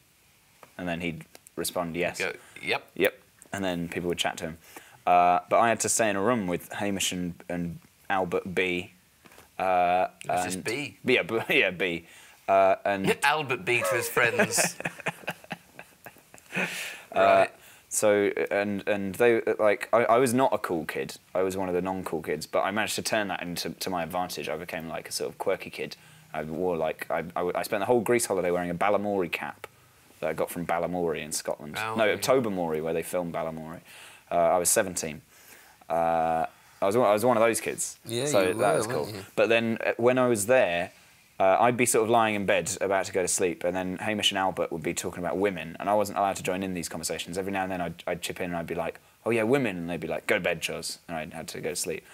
[SPEAKER 3] and then he'd respond, "Yes."
[SPEAKER 4] Go, yep.
[SPEAKER 3] Yep. And then people would chat to him. But I had to stay in a room with Hamish and Albert B.
[SPEAKER 4] It was just B.
[SPEAKER 3] Yeah, B. And
[SPEAKER 4] Albert B to his friends. Right.
[SPEAKER 3] So and they I was not a cool kid. I was one of the non-cool kids, but I managed to turn that to my advantage. I became like a sort of quirky kid. I wore I spent the whole Greece holiday wearing a Balamory cap that I got from Balamory in Scotland. No, Tobermory, where they filmed Balamory. I was 17, I was one of those kids.
[SPEAKER 2] Yeah,
[SPEAKER 3] so
[SPEAKER 2] you
[SPEAKER 3] that
[SPEAKER 2] were,
[SPEAKER 3] was cool.
[SPEAKER 2] weren't you?
[SPEAKER 3] But then when I was there, I'd be sort of lying in bed about to go to sleep, and then Hamish and Albert would be talking about women, and I wasn't allowed to join in these conversations. Every now and then I'd chip in and I'd be like, "Oh yeah, women," and they'd be like, "Go to bed, Charles," and I had to go to sleep.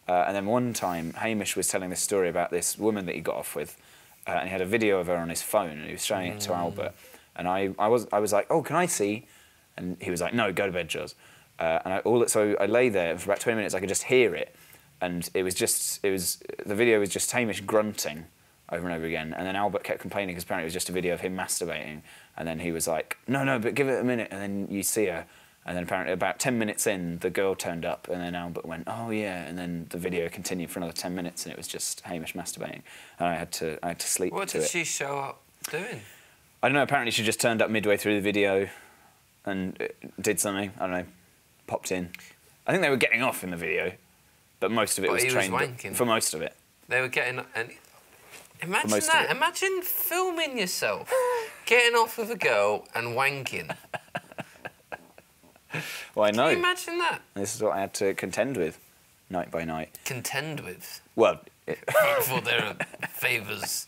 [SPEAKER 3] And then one time, Hamish was telling this story about this woman that he got off with, and he had a video of her on his phone, and he was showing it to Albert, and I was like, "Oh, can I see?" And he was like, "No, go to bed, Charles." So I lay there for about 20 minutes. I could just hear it, and the video was just Hamish grunting over and over again, and then Albert kept complaining because apparently it was just a video of him masturbating, and then he was like, "No, but give it a minute," and then you see her, and then apparently about 10 minutes in, the girl turned up, and then Albert went, "Oh yeah," and then the video continued for another 10 minutes, and it was just Hamish masturbating, and I had to sleep to it.
[SPEAKER 4] What did she show up doing?
[SPEAKER 3] I don't know. Apparently she just turned up midway through the video, and did something. I don't know. Popped in. I think they were getting off in the video, but most of it was trained
[SPEAKER 4] wanking.
[SPEAKER 3] for most of it.
[SPEAKER 4] They were getting... And imagine
[SPEAKER 3] most of
[SPEAKER 4] that.
[SPEAKER 3] it.
[SPEAKER 4] Imagine filming yourself, getting off with a girl and wanking.
[SPEAKER 3] Well, I know.
[SPEAKER 4] Can you imagine that?
[SPEAKER 3] This is what I had to contend with, night by night.
[SPEAKER 4] Contend with?
[SPEAKER 3] Well,
[SPEAKER 4] For their favours.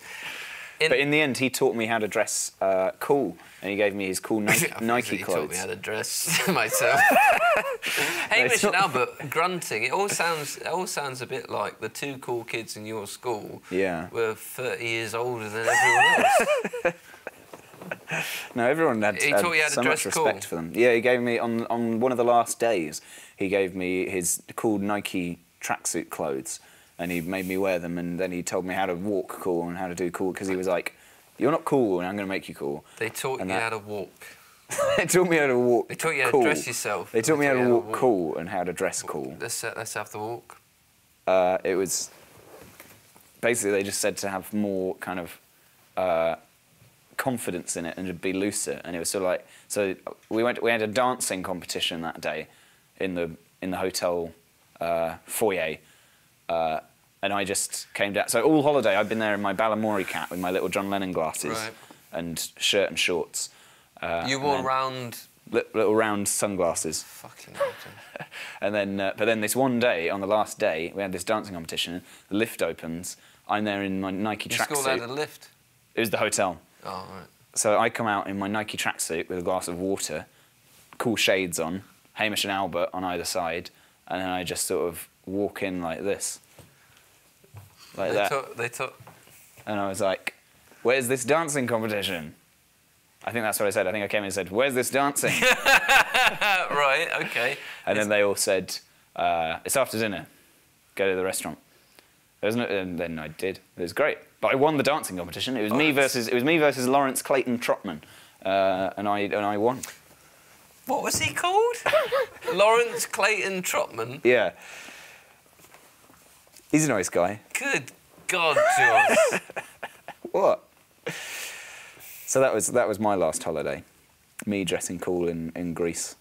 [SPEAKER 3] but in the end, he taught me how to dress cool, and he gave me his cool Nike
[SPEAKER 4] He
[SPEAKER 3] clothes.
[SPEAKER 4] taught me how to dress myself. Hamish and Albert grunting. It all sounds a bit like the two cool kids in your school.
[SPEAKER 3] Yeah.
[SPEAKER 4] Were 30 years older than everyone else.
[SPEAKER 3] No, everyone had
[SPEAKER 4] He taught you how to
[SPEAKER 3] so much
[SPEAKER 4] dress
[SPEAKER 3] respect
[SPEAKER 4] cool.
[SPEAKER 3] for them. Yeah, he gave me on one of the last days. He gave me his cool Nike tracksuit clothes, and he made me wear them. And then he told me how to walk cool and how to do cool, because he was like, "You're not cool, and I'm going to make you cool."
[SPEAKER 4] They taught you how to walk.
[SPEAKER 3] They taught me how to walk.
[SPEAKER 4] They taught you how
[SPEAKER 3] cool.
[SPEAKER 4] to dress yourself.
[SPEAKER 3] They taught me how to walk cool and how to dress cool.
[SPEAKER 4] Let's have the walk.
[SPEAKER 3] It was basically they just said to have more kind of confidence in it and to be looser, and it was sort of like, so we had a dancing competition that day in the hotel foyer, and I just came down. So all holiday I'd been there in my Balamory cap with my little John Lennon glasses and shirt and shorts.
[SPEAKER 4] You wore round...
[SPEAKER 3] Little round sunglasses.
[SPEAKER 4] Fucking hell.
[SPEAKER 3] And then, but then this one day, on the last day, we had this dancing competition. The lift opens. I'm there in my Nike tracksuit.
[SPEAKER 4] Your school had a lift?
[SPEAKER 3] It was the hotel.
[SPEAKER 4] Oh, right.
[SPEAKER 3] So I come out in my Nike tracksuit with a glass of water, cool shades on, Hamish and Albert on either side, and then I just sort of walk in like this. Like that.
[SPEAKER 4] They took...
[SPEAKER 3] And I was like, "Where's this dancing competition?" I think that's what I said. I think I came in and said, "Where's this dancing?"
[SPEAKER 4] Right, okay.
[SPEAKER 3] And then they all said, "It's after dinner. Go to the restaurant." And then I did. It was great. But I won the dancing competition. It was me versus Lawrence Clayton Trotman, and I won.
[SPEAKER 4] What was he called? Lawrence Clayton Trotman?
[SPEAKER 3] Yeah. He's a nice guy.
[SPEAKER 4] Good God, George.
[SPEAKER 3] What? So that was my last holiday. Me dressing cool in Greece.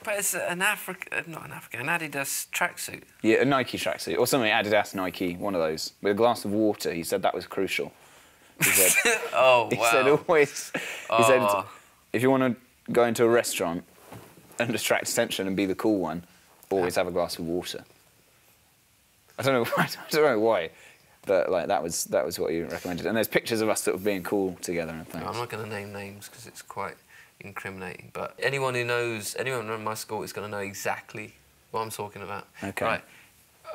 [SPEAKER 4] But it's an Adidas tracksuit.
[SPEAKER 3] Yeah, a Nike tracksuit. Or something, Adidas, Nike, one of those. With a glass of water. He said that was crucial. He said,
[SPEAKER 4] Oh, wow.
[SPEAKER 3] He said always... He said, if you want to go into a restaurant and attract attention and be the cool one, always have a glass of water. I don't know why. But like that was what he recommended. And there's pictures of us sort of being cool together and things.
[SPEAKER 4] I'm not going to name names because it's quite incriminating. But anyone in my school is going to know exactly what I'm talking about.
[SPEAKER 3] Okay.
[SPEAKER 4] Right.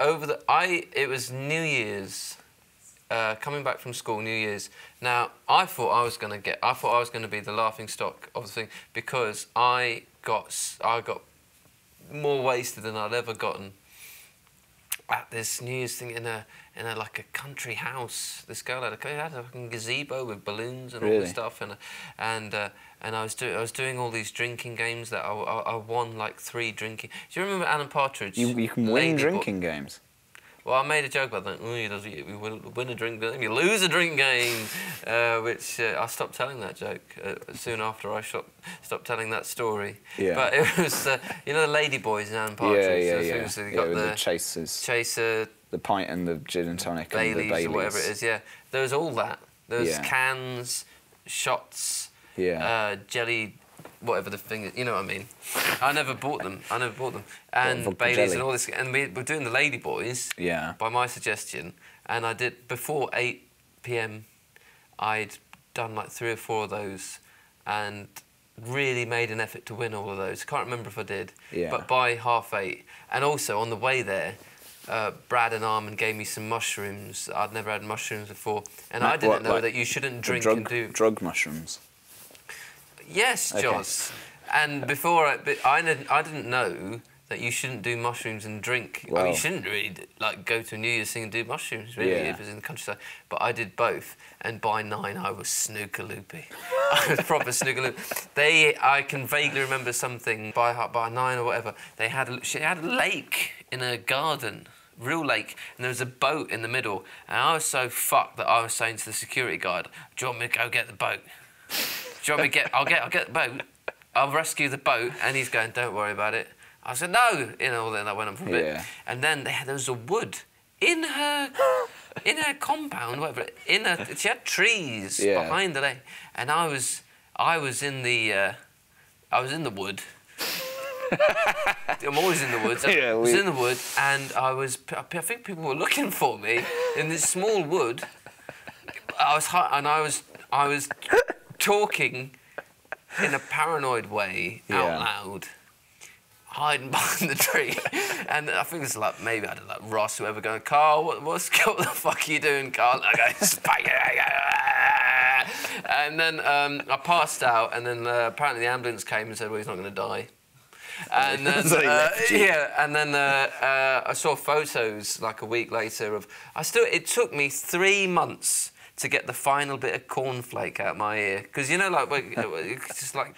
[SPEAKER 4] It was New Year's. Coming back from school, New Year's. Now I thought I was going to be the laughing stock of the thing because I got more wasted than I'd ever gotten at this New Year's thing in a like a country house. This girl had a fucking gazebo with balloons and all this stuff, and I was doing all these drinking games that I won like 3 drinking. Do you remember Alan Partridge?
[SPEAKER 3] You can win drinking games.
[SPEAKER 4] Well, I made a joke about that. You win a drink game, you lose a drink game, which I stopped telling that joke soon after I stopped telling that story.
[SPEAKER 3] Yeah.
[SPEAKER 4] But it was, you know, the lady boys in Alan Partridge.
[SPEAKER 3] Yeah.
[SPEAKER 4] So you got
[SPEAKER 3] the chasers.
[SPEAKER 4] Chaser.
[SPEAKER 3] The pint and the gin and tonic
[SPEAKER 4] Baileys,
[SPEAKER 3] and the Baileys.
[SPEAKER 4] Or whatever it is, yeah. There was all that. There was cans, shots, jelly whatever the thing is. You know what I mean? I never bought them. And
[SPEAKER 3] vodka
[SPEAKER 4] Baileys
[SPEAKER 3] jelly?
[SPEAKER 4] and all this. And we were doing the Lady Boys.
[SPEAKER 3] Yeah.
[SPEAKER 4] By my suggestion, and I did before 8 p.m. I'd done like 3 or 4 of those, and really made an effort to win all of those. Can't remember if I did.
[SPEAKER 3] Yeah.
[SPEAKER 4] But by 8:30, and also on the way there, Brad and Armin gave me some mushrooms. I'd never had mushrooms before, and I didn't know that you shouldn't drink and do
[SPEAKER 3] drug mushrooms.
[SPEAKER 4] Yes, Joss. And before I didn't know that you shouldn't do mushrooms and drink. I mean, you shouldn't really like go to a New Year's thing and do mushrooms really if it's in the countryside. But I did both, and by 9 I was snooker loopy. I was proper snooker loopy. I can vaguely remember something by 9 or whatever. She had a lake in her garden. Real lake, and there was a boat in the middle, and I was so fucked that I was saying to the security guard, "Do you want me to go get the boat? Do you want me to get? I'll get the boat. I'll rescue the boat." And he's going, "Don't worry about it." I said, "No," you know. Then that went on for a bit, and then there was a wood in her compound, whatever. She had trees behind the lake, and I was in the wood. I'm always in the woods. I was in the wood, and I think people were looking for me in this small wood. I was talking in a paranoid way out loud, hiding behind the tree. And I think it's like maybe I did like Ross, whoever, going, "Karl, what the fuck are you doing, Karl?" I go, and then I passed out, and then apparently the ambulance came and said, "Well, he's not going to die." And then, and then I saw photos like a week later of. It took me 3 months to get the final bit of cornflake out my ear, because you know, like, it's just like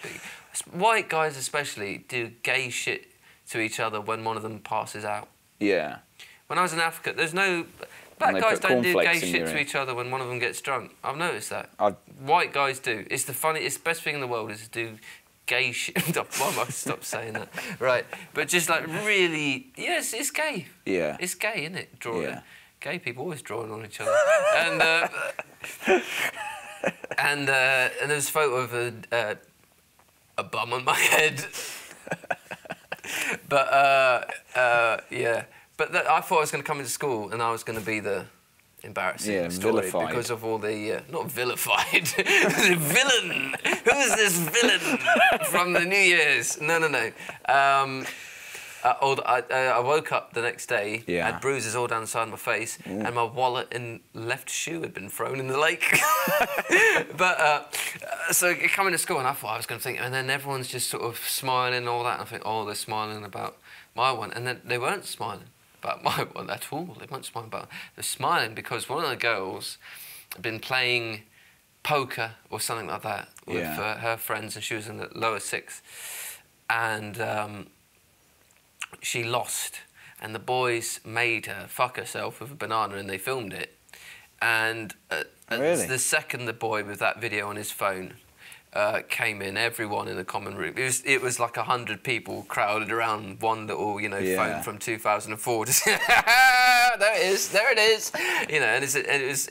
[SPEAKER 4] white guys especially do gay shit to each other when one of them passes out. Yeah. When I was in Africa, there's no. Black guys don't do gay shit to each other when one of them gets drunk. I've noticed that. White guys do. It's the best thing in the world is to do gay shit. Why am I stop saying that? Right. But just like really, yes, it's gay. Yeah. It's gay, isn't it? Drawing. Yeah. Gay people always drawing on each other. And there was a photo of a bum on my head. But yeah. But I thought I was going to come into school and I was going to be the embarrassing story vilified. Because of all the not vilified, the villain. Who is this villain from the New Year's? No. I woke up the next day, had bruises all down the side of my face, and my wallet and left shoe had been thrown in the lake. But so coming to school, and I thought I was going to think, and then everyone's just sort of smiling and all that, and I think, oh, they're smiling about my one, and then they weren't smiling about my one at all. They weren't smiling about it. They're smiling because one of the girls had been playing poker or something like that with her friends, and she was in the lower sixth, and she lost, and the boys made her fuck herself with a banana, and they filmed it. And the second the boy with that video on his phone came in, everyone in the common room, it was like 100 people crowded around one little, phone from 2004. Just there it is, and it was,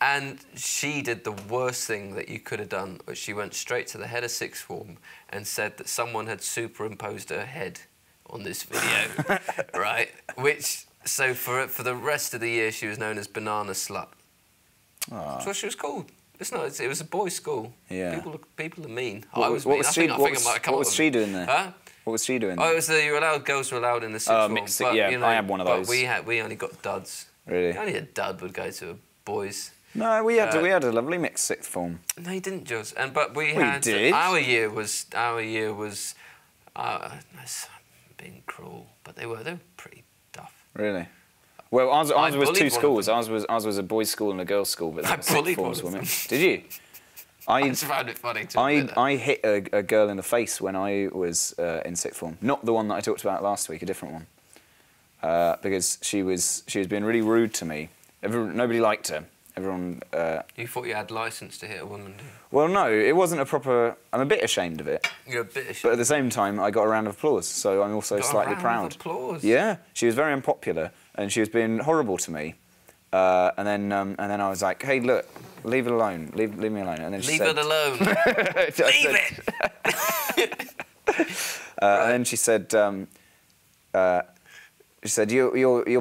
[SPEAKER 4] and she did the worst thing that you could have done. She went straight to the head of sixth form and said that someone had superimposed her head on this video, right? Which, so for the rest of the year, she was known as Banana Slut. That's what she was called. It was a boys' school. Yeah. People are mean. What was
[SPEAKER 3] she doing there?
[SPEAKER 4] Huh?
[SPEAKER 3] What was she doing there?
[SPEAKER 4] Oh, it was girls were allowed in the sixth form.
[SPEAKER 3] Mixed, but, I had one of those.
[SPEAKER 4] But we only got duds.
[SPEAKER 3] Really?
[SPEAKER 4] Only a dud would go to a boys.
[SPEAKER 3] No, we had a lovely mixed sixth form.
[SPEAKER 4] No, you didn't, Jules. But we had. Did? Our year was. Being cruel, but they were pretty tough. Really?
[SPEAKER 3] Well, ours was two schools. Ours was a boys' school and a girls' school, but that was forms women. Did you?
[SPEAKER 4] I just found it funny too.
[SPEAKER 3] I hit a girl in the face when I was in sixth form. Not the one that I talked about last week, a different one. Because she was being really rude to me. Nobody liked her. Everyone.
[SPEAKER 4] You thought you had licence to hit a woman, did you?
[SPEAKER 3] Well, no, it wasn't a proper. I'm a bit ashamed of it.
[SPEAKER 4] You're a bit ashamed.
[SPEAKER 3] But at the same time, I got a round of applause, so I'm also slightly proud.
[SPEAKER 4] Round of applause.
[SPEAKER 3] Yeah, she was very unpopular, and she was being horrible to me. And then I was like, "Hey, look, Leave it alone. Leave me alone. And then she
[SPEAKER 4] Leave
[SPEAKER 3] said,
[SPEAKER 4] it alone. Leave it.
[SPEAKER 3] And then she said, you're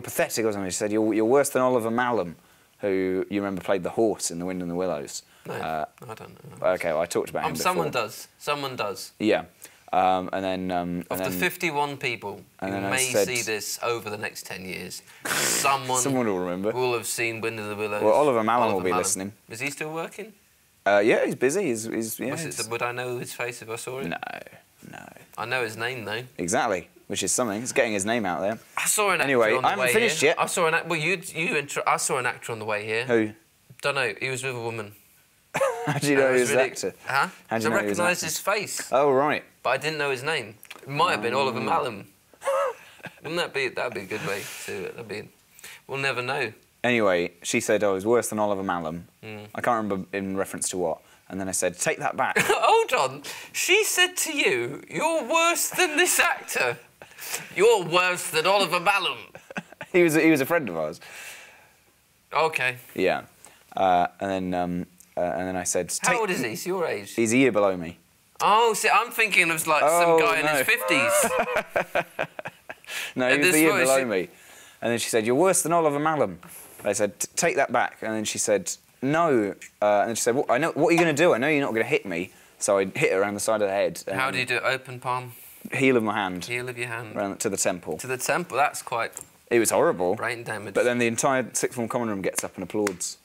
[SPEAKER 3] pathetic or something. She said, you're worse than Oliver Mallam, who you remember played the horse in The Wind and the Willows.
[SPEAKER 4] No, I don't know.
[SPEAKER 3] Okay, well, I talked about him before.
[SPEAKER 4] Someone does. Someone does.
[SPEAKER 3] Yeah. And then...
[SPEAKER 4] Of the 51 people who may see this over the next 10 years, someone
[SPEAKER 3] will remember.
[SPEAKER 4] Will have seen Wind of the Willows.
[SPEAKER 3] Well, Oliver Mallam will be listening.
[SPEAKER 4] Is he still working?
[SPEAKER 3] Yeah, he's busy.
[SPEAKER 4] Would I know his face if I saw him?
[SPEAKER 3] No.
[SPEAKER 4] I know his name, though.
[SPEAKER 3] Exactly, which is something. He's getting his name out there.
[SPEAKER 4] I saw an actor
[SPEAKER 3] anyway,
[SPEAKER 4] on the
[SPEAKER 3] I haven't
[SPEAKER 4] way
[SPEAKER 3] finished
[SPEAKER 4] here.
[SPEAKER 3] yet.
[SPEAKER 4] I saw an I saw an actor on the way here.
[SPEAKER 3] Who?
[SPEAKER 4] Don't know. He was with a woman.
[SPEAKER 3] How do you know he was an actor?
[SPEAKER 4] Huh?
[SPEAKER 3] How do you know
[SPEAKER 4] I
[SPEAKER 3] he was an
[SPEAKER 4] recognised
[SPEAKER 3] actor?
[SPEAKER 4] his face.
[SPEAKER 3] Oh, right.
[SPEAKER 4] But I didn't know his name. It might have been Oliver Mallam. Wouldn't that'd be a good way to... We'll never know.
[SPEAKER 3] Anyway, she said I was worse than Oliver Mallam. I can't remember in reference to what. And then I said, take that back.
[SPEAKER 4] Hold on. She said to you, you're worse than this actor. You're worse than Oliver Mallam.
[SPEAKER 3] He was a friend of ours.
[SPEAKER 4] Okay.
[SPEAKER 3] Yeah. And then I said...
[SPEAKER 4] How old is he? He's your age?
[SPEAKER 3] He's a year below me.
[SPEAKER 4] Oh, see, I'm thinking of like some guy in his 50s.
[SPEAKER 3] No, he was a year below me. And then she said, you're worse than Oliver Mallam. I said, take that back. And then she said, no. And then she said, I know, what are you going to do? I know you're not going to hit me. So I hit her around the side of the head.
[SPEAKER 4] How do you do it? Open palm?
[SPEAKER 3] Heel of my hand.
[SPEAKER 4] Heel of your hand.
[SPEAKER 3] Around to the temple.
[SPEAKER 4] To the temple? That's quite...
[SPEAKER 3] It was horrible.
[SPEAKER 4] Brain damage.
[SPEAKER 3] But then the entire sixth form common room gets up and applauds.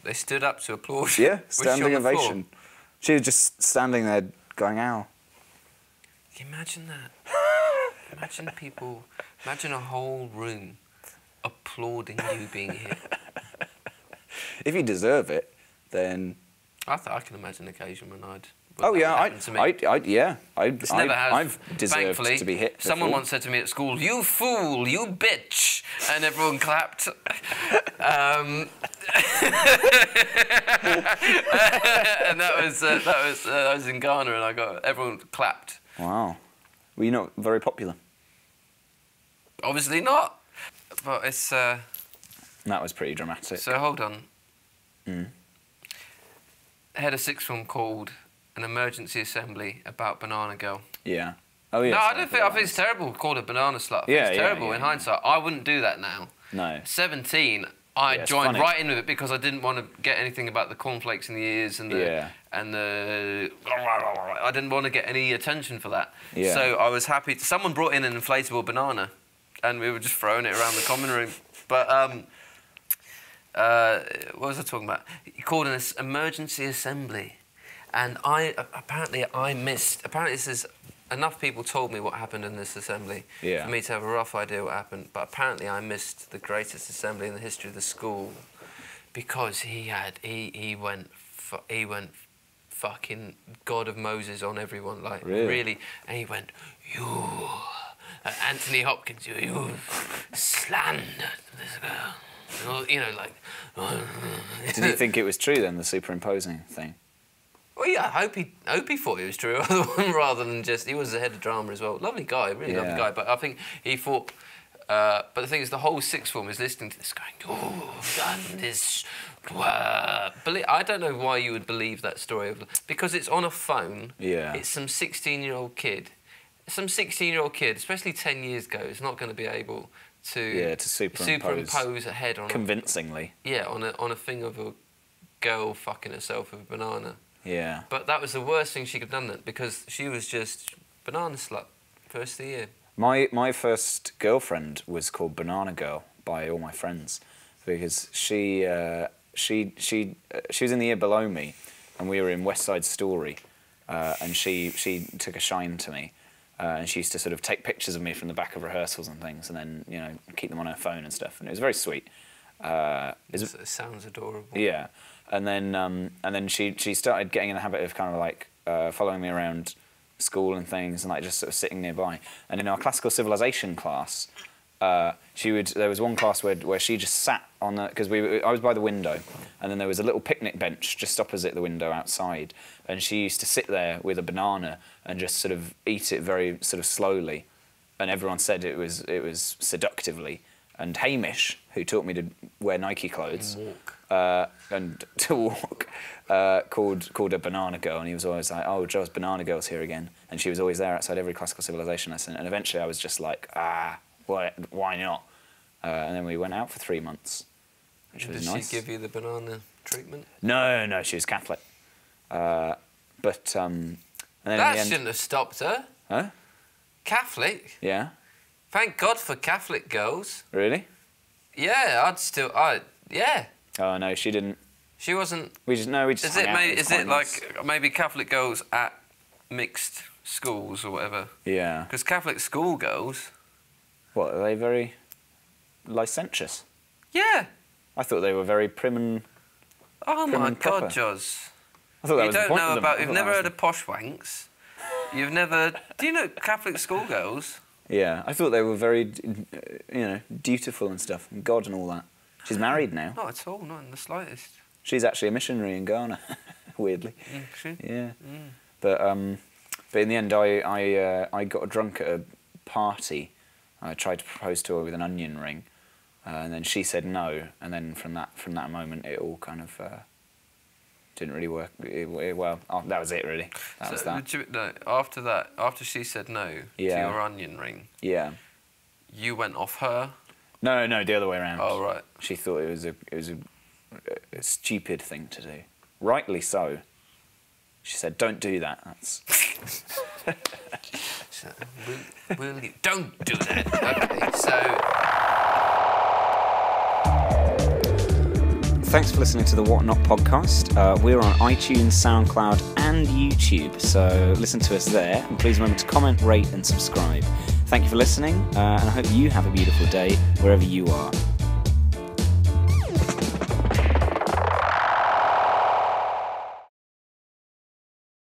[SPEAKER 4] They stood up to applaud?
[SPEAKER 3] Yeah, standing ovation. She was just standing there going, ow.
[SPEAKER 4] Can you imagine that? Imagine people... Imagine a whole room applauding you being hit.
[SPEAKER 3] If you deserve it, then...
[SPEAKER 4] I can imagine an occasion when I'd...
[SPEAKER 3] Oh yeah, I've deserved
[SPEAKER 4] thankfully,
[SPEAKER 3] to be hit before.
[SPEAKER 4] Someone once said to me at school, "You fool, you bitch," and everyone clapped. And that was in Ghana, and everyone clapped.
[SPEAKER 3] Wow, were you not very popular?
[SPEAKER 4] Obviously not, but it's.
[SPEAKER 3] That was pretty dramatic.
[SPEAKER 4] So hold on. Head of sixth form called an emergency assembly about Banana Girl.
[SPEAKER 3] Yeah. Oh yeah.
[SPEAKER 4] No, I think it's terrible. Called a banana slut.
[SPEAKER 3] Yeah,
[SPEAKER 4] it's terrible in hindsight. I wouldn't do that now.
[SPEAKER 3] No.
[SPEAKER 4] 17, I joined
[SPEAKER 3] funny.
[SPEAKER 4] right in with it because I didn't want to get anything about the cornflakes in the ears and the I didn't want to get any attention for that.
[SPEAKER 3] Yeah.
[SPEAKER 4] So I was happy. Someone brought in an inflatable banana, and we were just throwing it around the common room. But what was I talking about? He called an emergency assembly, and apparently I missed. Apparently this is enough people told me what happened in this assembly for me to have a rough idea what happened. But apparently I missed the greatest assembly in the history of the school because he went fucking God of Moses on everyone, like really, and he went Anthony Hopkins, you slandered this girl. You know, like...
[SPEAKER 3] Did he think it was true, then, the superimposing thing?
[SPEAKER 4] Well, yeah, I hope he thought it was true, rather than just... He was the head of drama as well. Lovely guy, really lovely guy. But I think he thought... but the thing is, the whole sixth form is listening to this going, oh, I've done this... I don't know why you would believe that story. Because it's on a phone.
[SPEAKER 3] Yeah.
[SPEAKER 4] It's some 16-year-old kid. Some 16-year-old kid, especially 10 years ago, is not going to be able... to superimpose a head on
[SPEAKER 3] convincingly.
[SPEAKER 4] On a thing of a girl fucking herself with a banana.
[SPEAKER 3] Yeah.
[SPEAKER 4] But that was the worst thing she could have done, that because she was just banana slut first of the year.
[SPEAKER 3] My first girlfriend was called Banana Girl by all my friends because she was in the year below me, and we were in West Side Story, and she took a shine to me. And she used to sort of take pictures of me from the back of rehearsals and things, and then, you know, keep them on her phone and stuff. And it was very sweet.
[SPEAKER 4] It sounds adorable.
[SPEAKER 3] Yeah, and then she started getting in the habit of kind of like following me around school and things, and like just sort of sitting nearby. And in our classical civilization class, there was one class where she just sat on the, because I was by the window, and then there was a little picnic bench just opposite the window outside, and she used to sit there with a banana and just sort of eat it very sort of slowly, and everyone said it was seductively, And Hamish, who taught me to wear Nike clothes and to walk, called her Banana Girl, and he was always like, "Oh, Joe's Banana Girl's here again," and she was always there outside every classical civilization lesson. And eventually, I was just like, why not? And then we went out for 3 months, which was nice.
[SPEAKER 4] Did she give you the banana treatment?
[SPEAKER 3] No, she was Catholic. And then
[SPEAKER 4] That
[SPEAKER 3] in the end,
[SPEAKER 4] shouldn't have stopped her.
[SPEAKER 3] huh?
[SPEAKER 4] Catholic?
[SPEAKER 3] Yeah,
[SPEAKER 4] Thank God for Catholic girls.
[SPEAKER 3] really?
[SPEAKER 4] Yeah, yeah.
[SPEAKER 3] Oh no, she didn't.
[SPEAKER 4] She wasn't.
[SPEAKER 3] We just hung out.
[SPEAKER 4] Is
[SPEAKER 3] quite
[SPEAKER 4] it
[SPEAKER 3] nice.
[SPEAKER 4] like maybe Catholic girls at mixed schools or whatever?
[SPEAKER 3] Yeah.
[SPEAKER 4] Because Catholic school girls.
[SPEAKER 3] What, are they very licentious?
[SPEAKER 4] Yeah.
[SPEAKER 3] I thought they were very prim and...
[SPEAKER 4] Oh
[SPEAKER 3] Prim
[SPEAKER 4] my
[SPEAKER 3] and proper.
[SPEAKER 4] God, Joz.
[SPEAKER 3] I thought that
[SPEAKER 4] You
[SPEAKER 3] was the
[SPEAKER 4] don't
[SPEAKER 3] point
[SPEAKER 4] know
[SPEAKER 3] of them.
[SPEAKER 4] about.
[SPEAKER 3] I
[SPEAKER 4] You've
[SPEAKER 3] thought
[SPEAKER 4] never
[SPEAKER 3] that was
[SPEAKER 4] heard of posh wanks. You've never. Do you know Catholic schoolgirls?
[SPEAKER 3] Yeah, I thought they were very, dutiful and stuff, and God and all that. She's married now.
[SPEAKER 4] Not at all. Not in the slightest.
[SPEAKER 3] She's actually a missionary in Ghana, weirdly.
[SPEAKER 4] She?
[SPEAKER 3] Yeah. But in the end, I got drunk at a party. I tried to propose to her with an onion ring, and then she said no. And then from that moment, it all kind of didn't really work. That was it, really. That was that.
[SPEAKER 4] After she said no to
[SPEAKER 3] Yeah.
[SPEAKER 4] your onion ring,
[SPEAKER 3] Yeah.
[SPEAKER 4] you went off her.
[SPEAKER 3] No, the other way around.
[SPEAKER 4] Oh, right.
[SPEAKER 3] She thought it was a stupid thing to do. Rightly so. She said, "Don't do that." That's.
[SPEAKER 4] So, will you? Don't do that. Okay, so.
[SPEAKER 3] Thanks for listening to the What Not podcast. We're on iTunes, SoundCloud, and YouTube, so listen to us there. And please remember to comment, rate, and subscribe. Thank you for listening, and I hope you have a beautiful day wherever you are.